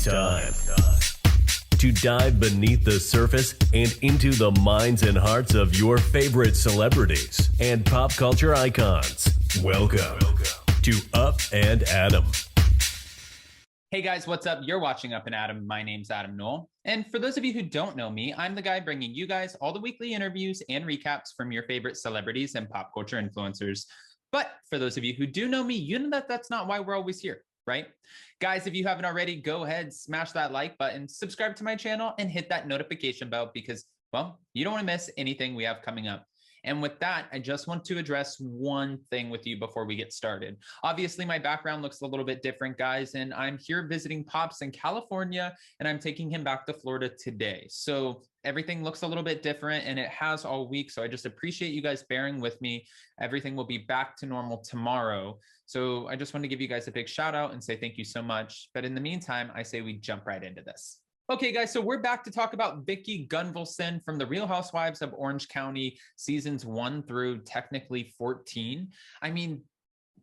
It's time to dive beneath the surface and into the minds and hearts of your favorite celebrities and pop culture icons. Welcome to Up and Adam. Hey guys, what's up? You're watching Up and Adam. My name's Adam Knoll. And for those of you who don't know me, I'm the guy bringing you guys all the weekly interviews and recaps from your favorite celebrities and pop culture influencers. But for those of you who do know me, you know that that's not why we're always here, right? Guys, if you haven't already, go ahead, smash that like button, subscribe to my channel, and hit that notification bell because, well, you don't want to miss anything we have coming up. And with that, I just want to address one thing with you before we get started. Obviously, my background looks a little bit different, guys, and I'm here visiting Pops in California, and I'm taking him back to Florida today. So everything looks a little bit different, and it has all week. So I just appreciate you guys bearing with me. Everything will be back to normal tomorrow. So I just want to give you guys a big shout out and say thank you so much. But in the meantime, I say we jump right into this. Okay, guys, so we're back to talk about Vicki Gunvalson from the Real Housewives of Orange County, seasons 1 through technically 14. I mean,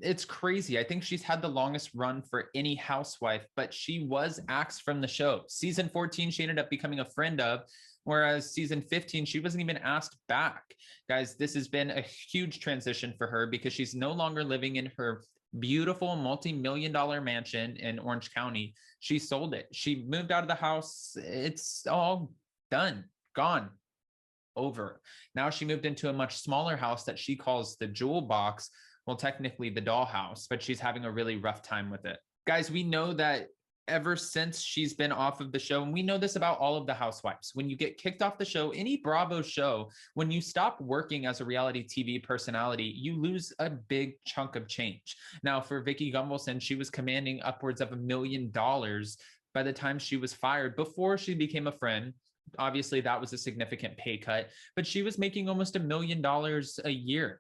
it's crazy. I think she's had the longest run for any housewife, but she was axed from the show. Season 14, she ended up becoming a friend of, whereas season 15, she wasn't even asked back. Guys, this has been a huge transition for her because she's no longer living in her beautiful multi-million-dollar mansion in Orange County. She sold it. She moved out of the house. It's all done, gone, over. Now she moved into a much smaller house that she calls the Jewel Box. Well, technically the dollhouse, but she's having a really rough time with it. Guys, we know that ever since she's been off of the show, and we know this about all of the housewives, when you get kicked off the show, any Bravo show, when you stop working as a reality TV personality, you lose a big chunk of change. Now, for Vicki Gunvalson, she was commanding upwards of $1 million by the time she was fired before she became a friend. Obviously, that was a significant pay cut, but she was making almost $1 million a year.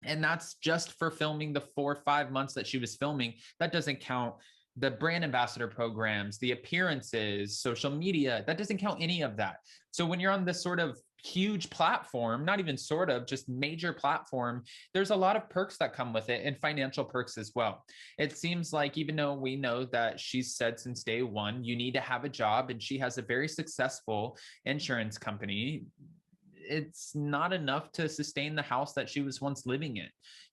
And that's just for filming the 4 or 5 months that she was filming. That doesn't count the brand ambassador programs, the appearances, social media. That doesn't count any of that. So when you're on this sort of huge platform, not even sort of, just major platform, there's a lot of perks that come with it and financial perks as well. It seems like, even though we know that she's said since day one, you need to have a job, and she has a very successful insurance company, it's not enough to sustain the house that she was once living in.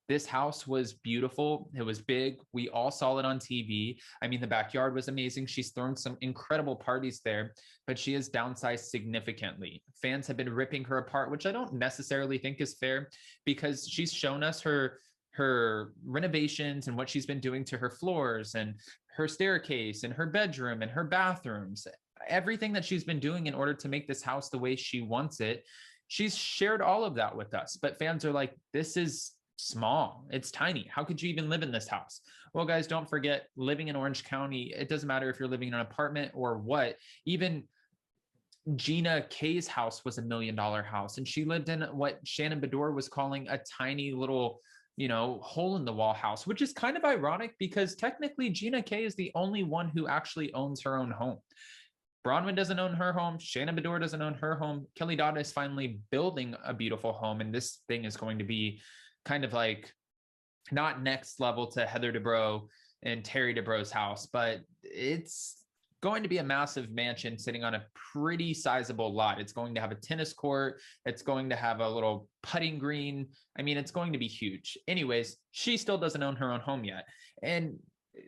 This house was beautiful. It was big. We all saw it on TV. I mean, the backyard was amazing. She's thrown some incredible parties there, but she has downsized significantly. Fans have been ripping her apart, which I don't necessarily think is fair, because she's shown us her renovations and what she's been doing to her floors and her staircase and her bedroom and her bathrooms, everything that she's been doing in order to make this house the way she wants it. She's shared all of that with us, but fans are like, this is small. It's tiny. How could you even live in this house? Well, guys, don't forget, living in Orange County, it doesn't matter if you're living in an apartment or what. Even Gina K's house was $1 million house, and she lived in what Shannon Bedore was calling a tiny little, hole in the wall house, which is kind of ironic because technically Gina K is the only one who actually owns her own home. BRAUNWYN doesn't own her home. Shannon Bedore doesn't own her home. Kelly Dodd is finally building a beautiful home, and this thing is going to be kind of like not next level to Heather Dubrow and Terry Dubrow's house, but it's going to be a massive mansion sitting on a pretty sizable lot. It's going to have a tennis court. It's going to have a little putting green. I mean, it's going to be huge. Anyways, she still doesn't own her own home yet. And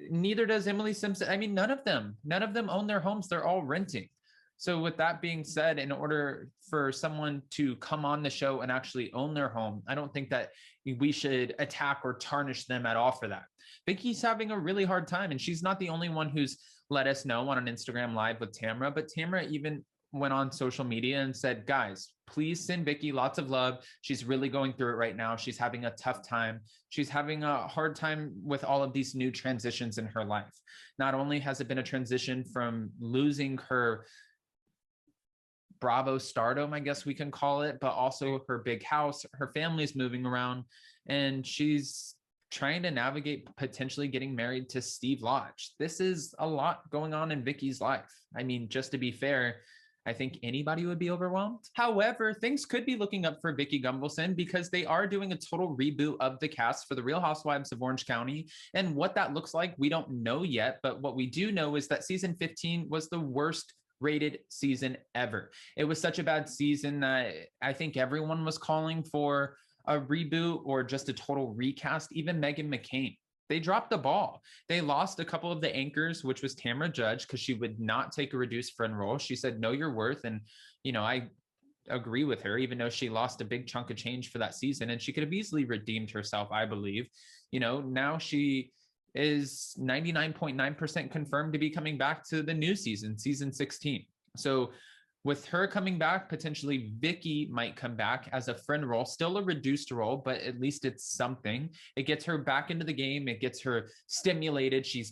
neither does Emily Simpson. I mean, none of them own their homes. They're all renting. So with that being said, in order for someone to come on the show and actually own their home, I don't think that we should attack or tarnish them at all for that. Vicki's having a really hard time, and she's not the only one who's let us know on an Instagram Live with Tamara, but Tamara even went on social media and said, guys, please send Vicki lots of love. She's really going through it right now. She's having a tough time. She's having a hard time with all of these new transitions in her life. Not only has it been a transition from losing her Bravo stardom, I guess we can call it, but also her big house, her family's moving around, and she's trying to navigate potentially getting married to Steve Lodge. This is a lot going on in Vicki's life. I mean, just to be fair, I think anybody would be overwhelmed. However, things could be looking up for Vicki Gunvalson because they are doing a total reboot of the cast for the Real Housewives of Orange County. And what that looks like, we don't know yet. But what we do know is that season 15 was the worst rated season ever. It was such a bad season that I think everyone was calling for a reboot or just a total recast, even Meghan McCain. They dropped the ball. They lost a couple of the anchors, which was Tamara Judge, because she would not take a reduced friend role. She said, know your worth. And, you know, I agree with her, even though she lost a big chunk of change for that season. And she could have easily redeemed herself, I believe. You know, now she is 99.9% confirmed to be coming back to the new season, season 16. So with her coming back, potentially Vicki might come back as a friend role, still a reduced role, but at least it's something. It gets her back into the game. It gets her stimulated. She's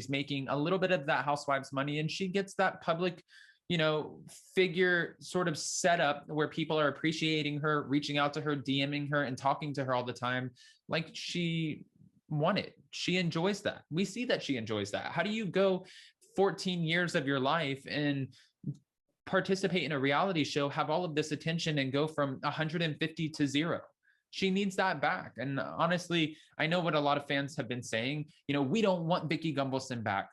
making a little bit of that Housewives money, and she gets that public, you know, figure sort of set up where people are appreciating her, reaching out to her, DMing her, and talking to her all the time like she wanted. She enjoys that. We see that she enjoys that. How do you go 14 years of your life and participate in a reality show, have all of this attention, and go from 150 to 0? She needs that back. And honestly, I know what a lot of fans have been saying, you know, we don't want Vicki Gunvalson back.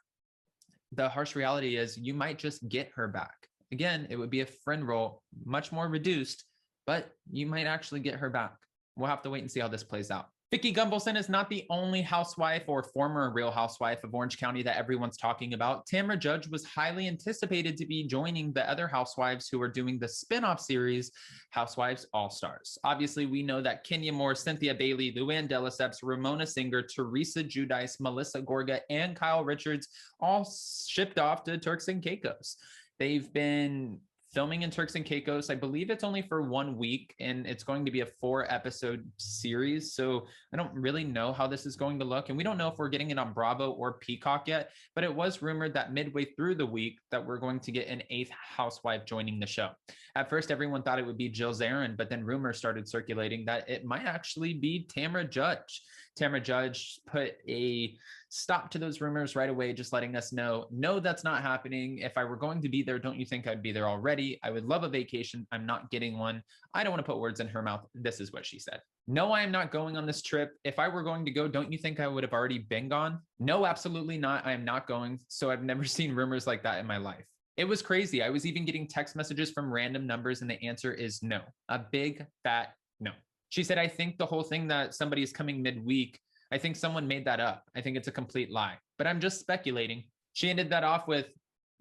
The harsh reality is you might just get her back. Again, it would be a friend role, much more reduced, but you might actually get her back. We'll have to wait and see how this plays out. Vicki Gunvalson is not the only housewife or former Real Housewife of Orange County that everyone's talking about. Tamara Judge was highly anticipated to be joining the other housewives who are doing the spinoff series, Housewives All-Stars. Obviously, we know that Kenya Moore, Cynthia Bailey, Luann de Lesseps, Ramona Singer, Teresa Giudice, Melissa Gorga, and Kyle Richards all shipped off to Turks and Caicos. They've been filming in Turks and Caicos. I believe it's only for 1 week, and it's going to be a 4-episode series. So I don't really know how this is going to look. And we don't know if we're getting it on Bravo or Peacock yet, but it was rumored that midway through the week that we're going to get an 8th housewife joining the show. At first, everyone thought it would be Jill Zarin, but then rumors started circulating that it might actually be Tamara Judge. Tamara Judge put a stop to those rumors right away, just letting us know, no, that's not happening. If I were going to be there, don't you think I'd be there already? I would love a vacation. I'm not getting one. I don't want to put words in her mouth. This is what she said. No, I am not going on this trip. If I were going to go, don't you think I would have already been gone? No, absolutely not. I am not going. So I've never seen rumors like that in my life. It was crazy. I was even getting text messages from random numbers, and the answer is no. A big fat no. She said, I think the whole thing that somebody is coming midweek, I think someone made that up. I think it's a complete lie, but I'm just speculating. She ended that off with,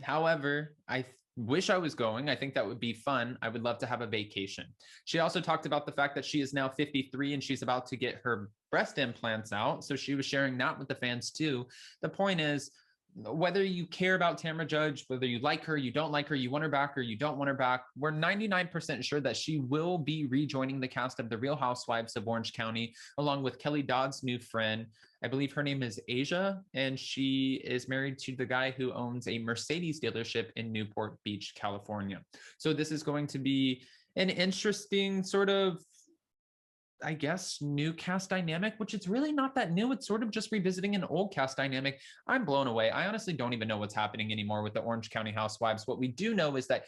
however, I wish I was going. I think that would be fun. I would love to have a vacation. She also talked about the fact that she is now 53 and she's about to get her breast implants out. So she was sharing that with the fans too. The point is, whether you care about Tamara Judge, whether you like her, you don't like her, you want her back or you don't want her back, we're 99% sure that she will be rejoining the cast of the Real Housewives of Orange County, along with Kelly Dodd's new friend. I believe her name is Asia, and she is married to the guy who owns a Mercedes dealership in Newport Beach, California. So this is going to be an interesting sort of, I guess, new cast dynamic, which it's really not that new. It's sort of just revisiting an old cast dynamic. I'm blown away. I honestly don't even know what's happening anymore with the Orange County Housewives. What we do know is that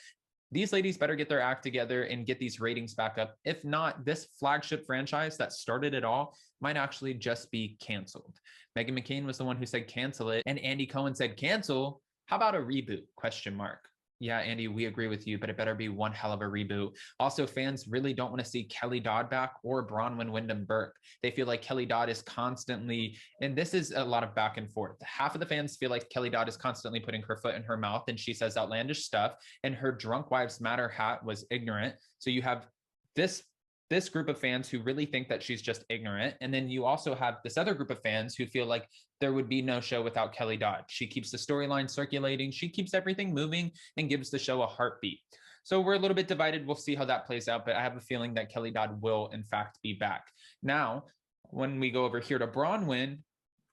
these ladies better get their act together and get these ratings back up. If not, this flagship franchise that started it all might actually just be canceled. Meghan McCain was the one who said cancel it, and Andy Cohen said cancel. How about a reboot? Question mark. Yeah, Andy, we agree with you, but it better be one hell of a reboot. Also, fans really don't want to see Kelly Dodd back or BRAUNWYN Wyndham Burke. They feel like Kelly Dodd is constantly, and this is a lot of back and forth. Half of the fans feel like Kelly Dodd is constantly putting her foot in her mouth and she says outlandish stuff, and her Drunk Wives Matter hat was ignorant. So you have this group of fans who really think that she's just ignorant. And then you also have this other group of fans who feel like there would be no show without Kelly Dodd. She keeps the storyline circulating. She keeps everything moving and gives the show a heartbeat. So we're a little bit divided. We'll see how that plays out, but I have a feeling that Kelly Dodd will in fact be back. Now, when we go over here to BRAUNWYN,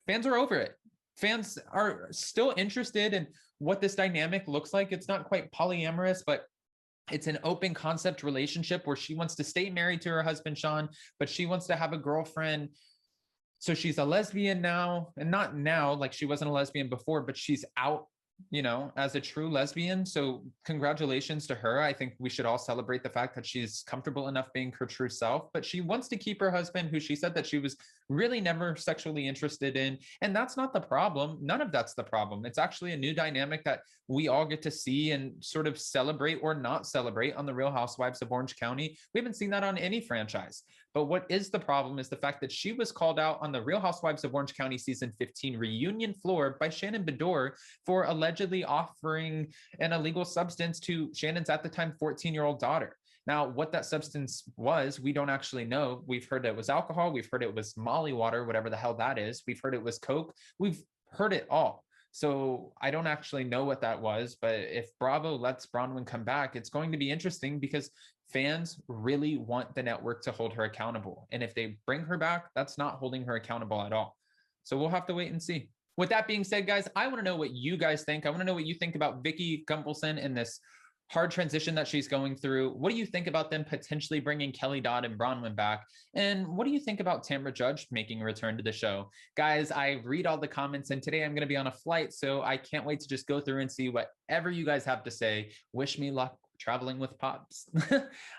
fans are over it. Fans are still interested in what this dynamic looks like. It's not quite polyamorous, but it's an open concept relationship where she wants to stay married to her husband, Sean, but she wants to have a girlfriend. So she's a lesbian now, and not now, like she wasn't a lesbian before, but she's out as a true lesbian. So congratulations to her. I think we should all celebrate the fact that she's comfortable enough being her true self, but she wants to keep her husband, who she said that she was really never sexually interested in. And that's not the problem. None of that's the problem. It's actually a new dynamic that we all get to see and sort of celebrate or not celebrate on the Real Housewives of Orange County. We haven't seen that on any franchise. But what is the problem is the fact that she was called out on the Real Housewives of Orange County season 15 reunion floor by Shannon Bedore for allegedly offering an illegal substance to Shannon's at the time 14-year-old daughter. Now, what that substance was, we don't actually know. We've heard it was alcohol. We've heard it was Molly water, whatever the hell that is. We've heard it was Coke. We've heard it all. So I don't actually know what that was, but if Bravo lets BRAUNWYN come back, it's going to be interesting because fans really want the network to hold her accountable. And if they bring her back, that's not holding her accountable at all. So we'll have to wait and see. With that being said, guys, I want to know what you guys think. I want to know what you think about Vicki Gunvalson and this hard transition that she's going through. What do you think about them potentially bringing Kelly Dodd and BRAUNWYN back? And what do you think about Tamara Judge making a return to the show? Guys, I read all the comments, and today I'm going to be on a flight, so I can't wait to just go through and see whatever you guys have to say. Wish me luck traveling with Pops.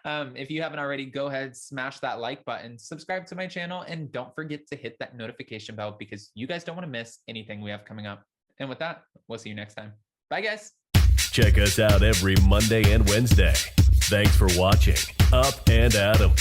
If you haven't already, go ahead, smash that like button, subscribe to my channel, and don't forget to hit that notification bell because you guys don't want to miss anything we have coming up. And with that, we'll see you next time. Bye, guys. Check us out every Monday and Wednesday. Thanks for watching Up and Adam.